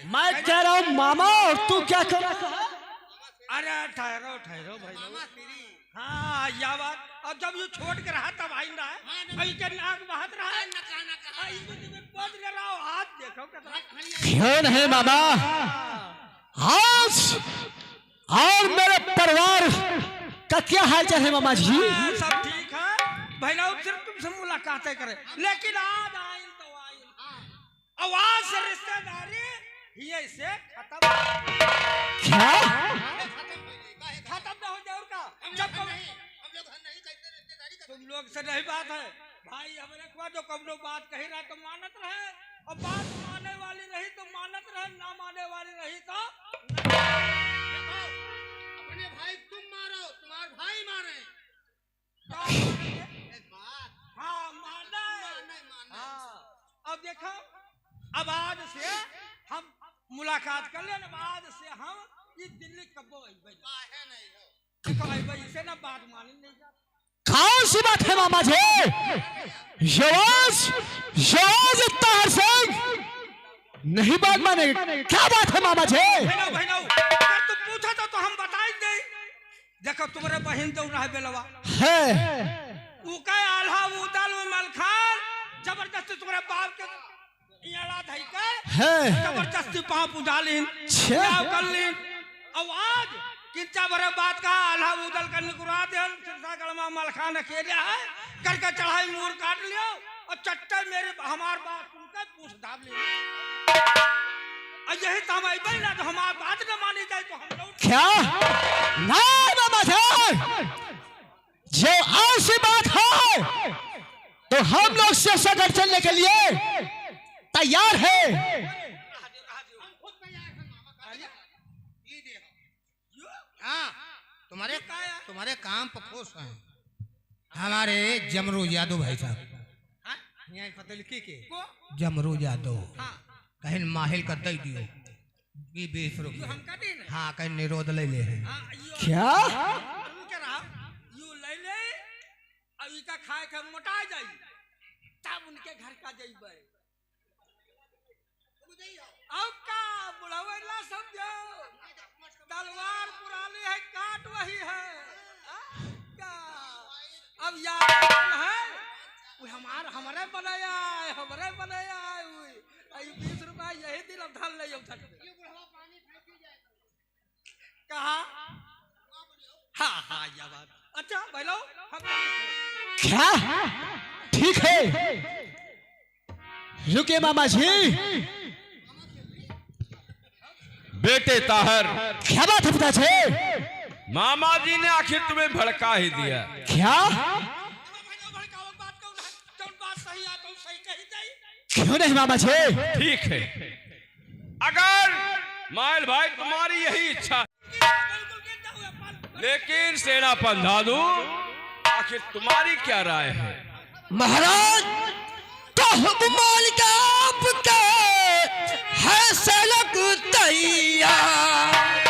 मैं कह रहा हूँ मामा और तू क्या कर रहा है? अरे ठहरो ठहरो भाई हाँ या बात अब जब ये छोड़ के रहा तब आई रहा है अभी के नाक बहत रहा है बोझ ले रहा हो हाथ देखो कितना क्यों नहीं मामा आज और मेरे परिवार का क्या हाल चाल है मामा जी? सब ठीक है भाई ना सिर्फ तुमसे मुलाकातें करे लेकिन आज आइन तो आइन आवाज से रिश्तेदारी ये से खत्म क्या खत्म ना हो जाए का जब तुम लोग से नहीं बात है भाई हमारे को जो कब लोग बात कही रहा तो मानत रहे और बात माने वाली रही तो मानत रहे ना माने वाली रही तो अपने भाई तुम मारो तुम्हारे भाई मारे हाँ माने हाँ अब देखो अब आज से हम मुलाकात कर ले आज से हम ये दिल्ली कब से ना बात मानी नहीं जाती कौन सी बात है मामा जी? ताहर सिंह नहीं बात माने क्या बात है मामा जी? अगर तुम पूछा तो हम बता दे देखो तुम्हारे बहन तो रहा बेलवा है उका आल्हा उदल मलखान जबरदस्ती तुम्हारे बाप के इयाला धई के है जबरदस्ती पांव पुजालिन छे कर लीन आवाज किंचा बरे बात का आल्हा उदल का निकुरा दे सिरसागढ़ में मलखान अकेले है करके चढ़ाई मूर काट लियो और चट्टे मेरे हमार बात तुमके पूछ दाब ले यही तम आई ना तो हमार बात न मानी जाए तो हम लोग क्या नहीं मामा जी जो ऐसी बात है तो हम लोग सिरसागढ़ चलने के लिए तैयार है। हाँ तुम्हारे काम पर खुश हैं हमारे जमरू यादव भाई साहब जमरू यादव कहीं माहिल का दे दियो 20 रुपये हाँ कहीं निरोध ले ले हैं क्या यू ले ले अब इका खाए के मोटा जाई तब उनके घर का जइबे अब का बुढ़ावेला समझो तलवार पुरानी है काट वही है क्या अब यार है वो हमारे बनाया है 20 रुपया यही दिन अब धन ले कहा हाँ हाँ या बात अच्छा भाई लो हम क्या ठीक है रुके मामा जी। बेटे ताहर क्या बात है पिताजी? मामा जी ने आखिर तुम्हें भड़का ही दिया क्या क्यों नहीं मामा जी? ठीक है अगर माइल भाई तुम्हारी यही इच्छा लेकिन सेना पंधादू आखिर तुम्हारी क्या राय है? महाराज तो हुक्माल का आपका है सलक तैयार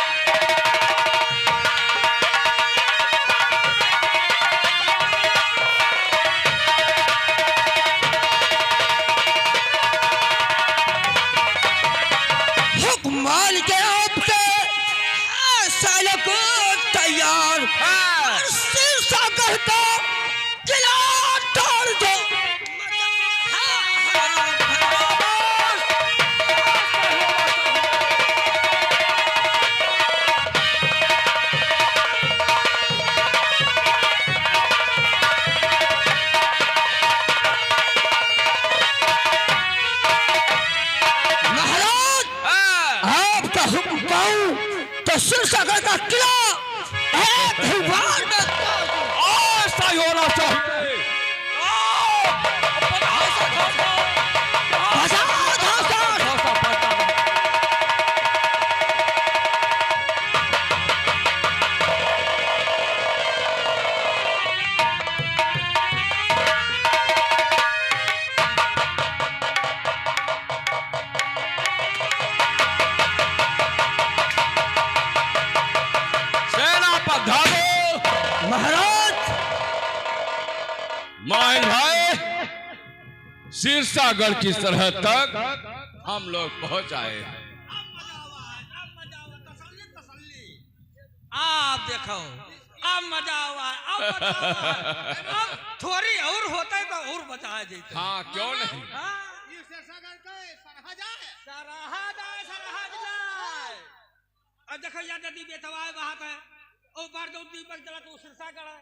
हुक्माल के आपका सलक तैयार सिरसागढ़ का किला तोड़ दो। तो सिरसागढ़ का किला एक ही बार में ऐसा ही होना चाहिए। माइन भाई सिरसागढ़ की सरहद तक हम लोग पहुंच आए हैं। आप देखो अब मजा हुआ अब अब थोड़ी और होता है तो और बताया जाता हाँ क्यों नहीं हाँ? ये सरसागढ़ के सरहद है। सरहद है सरहद लाए और देखो या नदी बेतवा बात है और बार जो दीपक जला तो सिरसागढ़ है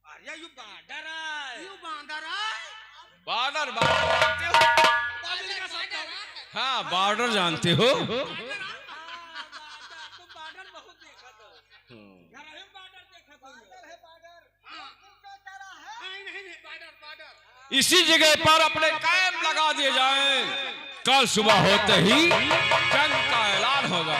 अरे यू बॉर्डर है यू बांदर है। बॉर्डर बॉर्डर जानते हो बादल का सबका हाँ बॉर्डर जानते हो तुम बॉर्डर बहुत देखा तो घर है बॉर्डर देखा तो है बॉर्डर नहीं बार्डर बार्डर। इसी जगह पर अपने कैंप लगा दिए जाएं कल सुबह होते ही जंग का ऐलान होगा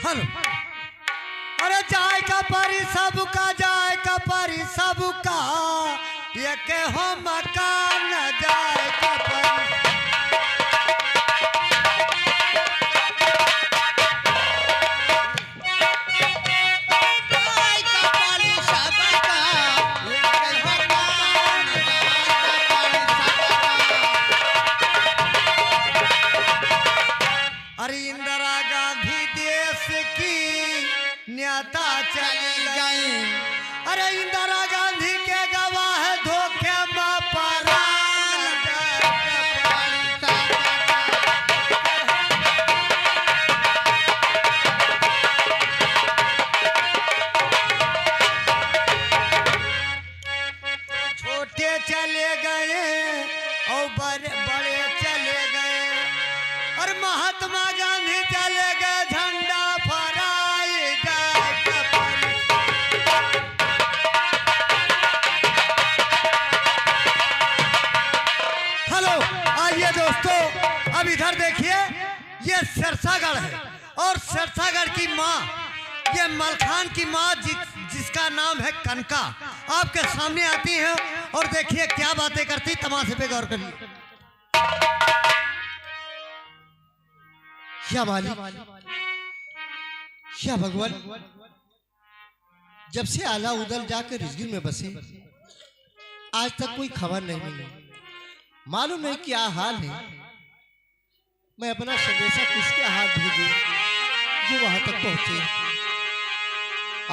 हेलो अरे जाए का परी सबका जाए का परी सबका ये के हो मकान जाए का परी अरे इंदिरा गांधी देश की नेता चली गई अरे इंदिरा गांधी के गवाह धोखे में परान छोटे चले गए और बड़े चले गए और महात्मा गांधी चले गए झंडा फहराए जाए कपड़ी। हेलो आइए दोस्तों अब इधर देखिए ये सिरसागढ़ है और सिरसागढ़ की माँ ये मलखान की माँ जिसका नाम है कनका आपके सामने आती है और देखिए क्या बातें करती तमाशे पे गौर करिए। क्या मालिक क्या भगवान जब से आला उदल जाकर रिजगिर में बसे आज तक कोई खबर नहीं मिली मालूम नहीं क्या हाल है मैं अपना संदेशा किसके हाथ भेजूं जो वहां तक पहुंचे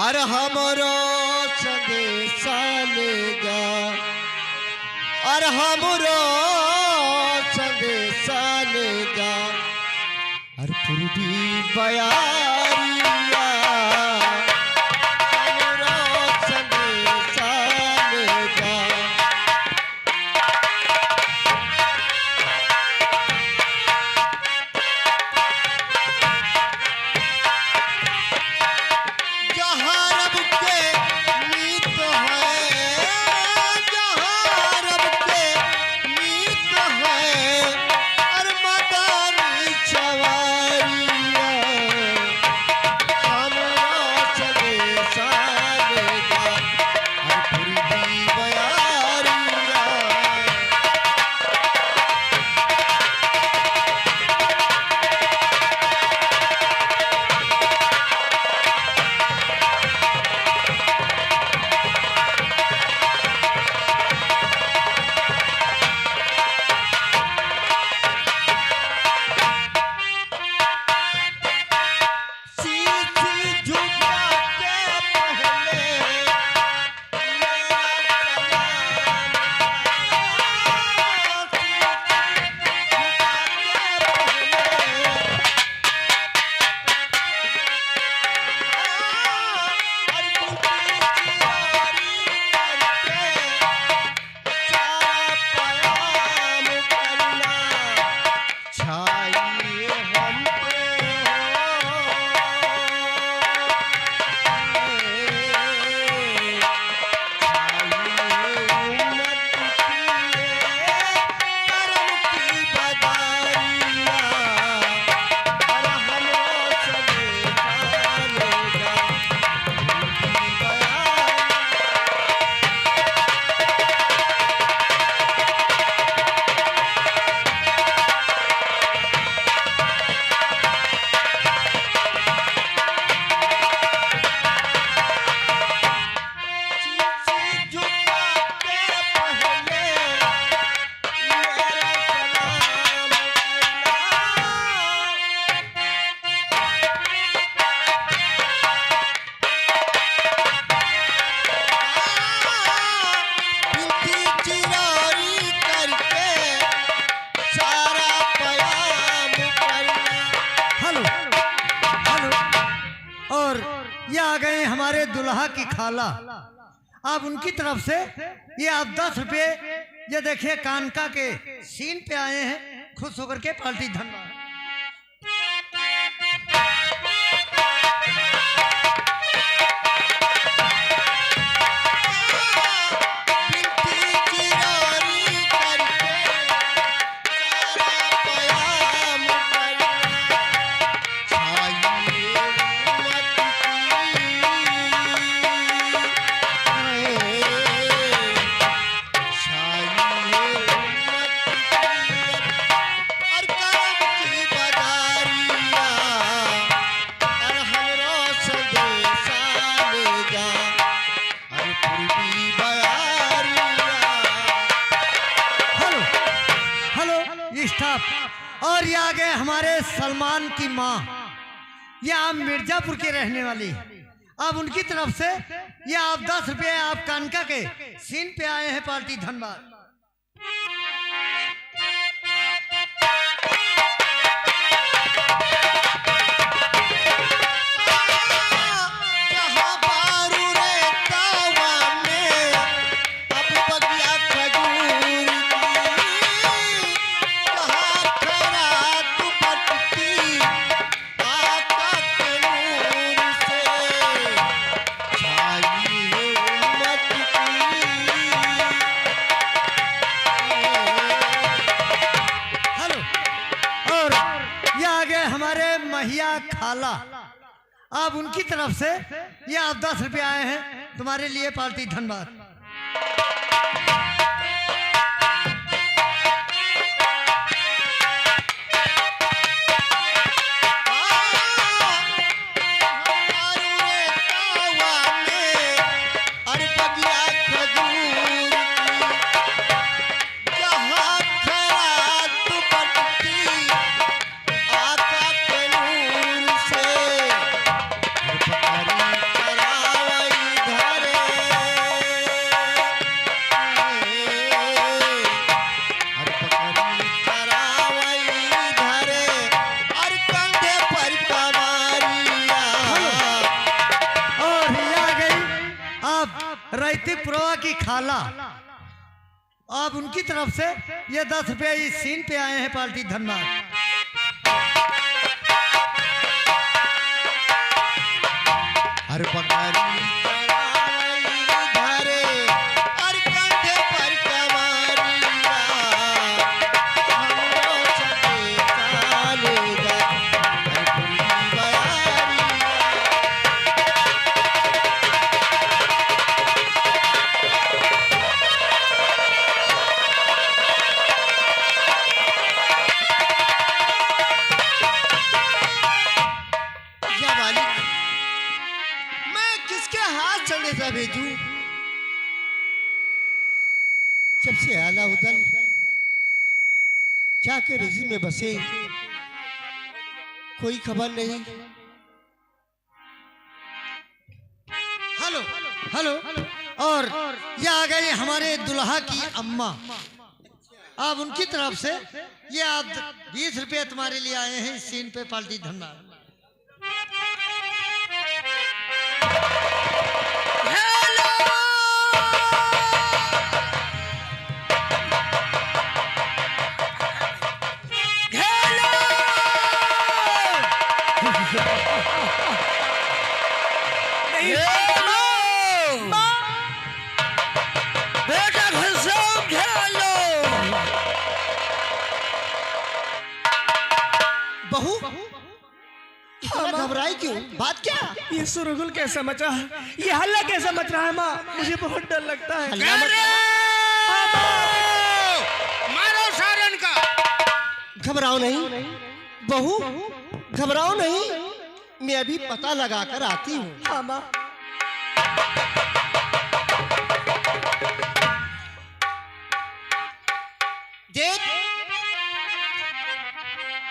अरे हमारा संदेशा लेगा अरे हमारा संदेशा लेगा हर पूर्वी बयारिया हमारा संदेशा लेगा जहाँ रब के मीत है जहाँ रब के मीत है और मदानी छवारिया की खाला, अब उनकी तरफ से ये आप 10 रुपये ये देखिए कानका के सीन पे आए हैं, खुश होकर के पार्टी धन्यवाद। और ये आ गए हमारे सलमान की माँ, ये आप मिर्जापुर के रहने वाली, अब उनकी तरफ से ये आप 10 रुपये आप कानका के सीन पे आए हैं पार्टी धनबाद। खाला, अब उनकी तरफ से ये आप 10 रुपये आए हैं, तुम्हारे लिए पार्टी धनबाद। रैतीपुरवा की खाला, अब उनकी तरफ से ये 10 रुपये इस सीन पे आए हैं पार्टी धनबाद। हर पकारी भेजू, जब से आला उदल जाके रिजी में बसे, कोई खबर नहीं। हेलो हेलो, और ये आ गए हमारे दुल्हा की अम्मा, अब उनकी तरफ से ये आप 20 रुपये तुम्हारे लिए आए हैं इस सीन पे पार्टी धनबाद। बहू घबराई क्यों? बात क्या? ये सुरगुल कैसा मचा है, ये हल्ला कैसा मच रहा है माँ, मुझे बहुत डर लगता है। मारो सारन का। घबराओ नहीं बहू, घबराओ नहीं, मैं अभी पता लगा कर आती हूँ। हाँ माँ। देख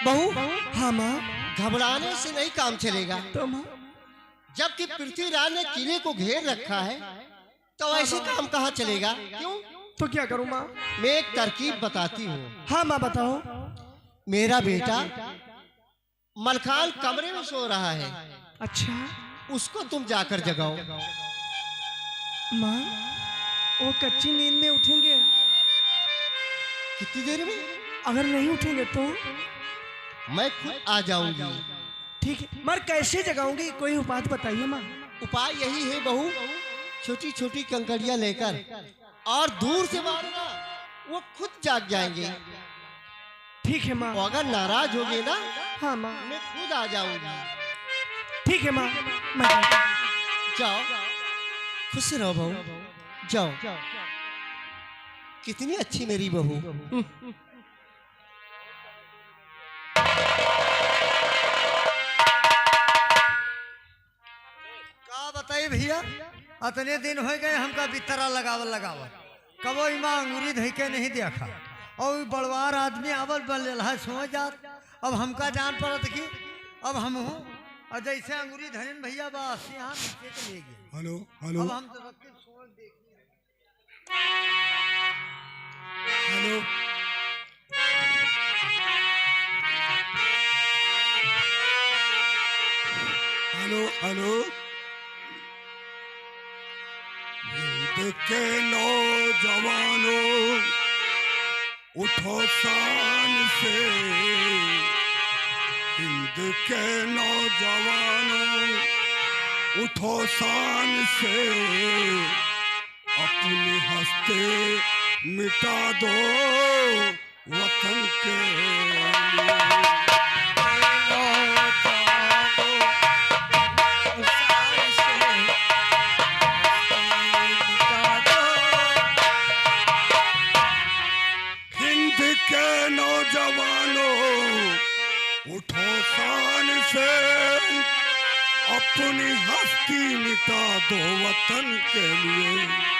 बहू, हाँ माँ। घबराने से नहीं काम चलेगा। तो माँ, जबकि पृथ्वीराज ने किले को घेर रखा है तो ऐसे काम कहाँ चलेगा? क्यों? तो क्या करूँ माँ? मैं एक तरकीब बताती हूँ। हाँ माँ बताओ। मेरा बेटा मलखान कमरे में सो रहा है, अच्छा, उसको तुम जाकर जगाओ। माँ वो कच्ची नींद में उठेंगे? कितनी देर में? अगर नहीं उठेंगे तो? मैं खुद आ जाऊंगी। ठीक है, मगर कैसे जगाऊंगी, कोई उपाय बताइए माँ। उपाय यही है बहू, छोटी छोटी कंकड़ियां लेकर और दूर से मारना, वो खुद जाग जाएंगे। ठीक है माँ। वो अगर नाराज हो गए ना, हाँ माँ। मैं खुद आ जाऊंगी। ठीक है माँ, मैं जाओ, खुश रहो बहू, जाओ। कितनी अच्छी मेरी बहू। का बताइए भैया, अतने दिन हो गए हमका बितरा लगावल लगावल, कबो इमा अंगूरी धई के नहीं देखा, और बड़वार आदमी आवल बल सो जात। अब हमका जान पड़त कि अब हम हूँ, और जैसे अंगूरी धरन भैया बस यहाँ नीचे के ले गए। हेलो हेलो अब हम तो सबके सोच देख हेलो हेलो हेलो। हिंद के नौजवानों उठो शान से, हिंद के नौजवानों उठो शान से, अपनी हस्ती मिटा दो वतन के लिए। हिंद के नौजवानों उठो शान से, अपनी हस्ती मिटा दो वतन के लिए।